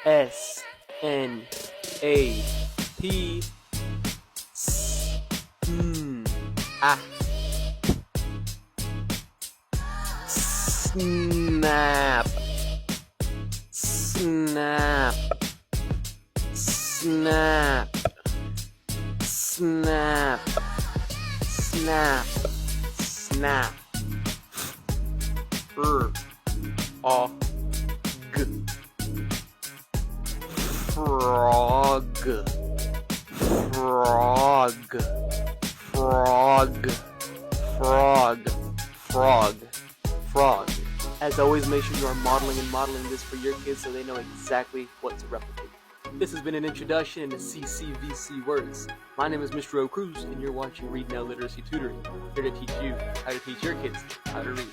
S-N-A-P. Ah. Snap. Snap. Snap. Snap. Snap. Snap. Frog. Frog. Frog. Frog. Frog. Frog. Frog. As always, make sure you are modeling this for your kids so they know exactly what to replicate. This has been an introduction into CCVC words. My name is Mr. O-Cruz, and you're watching Read Now Literacy Tutoring, here to teach you how to teach your kids how to read.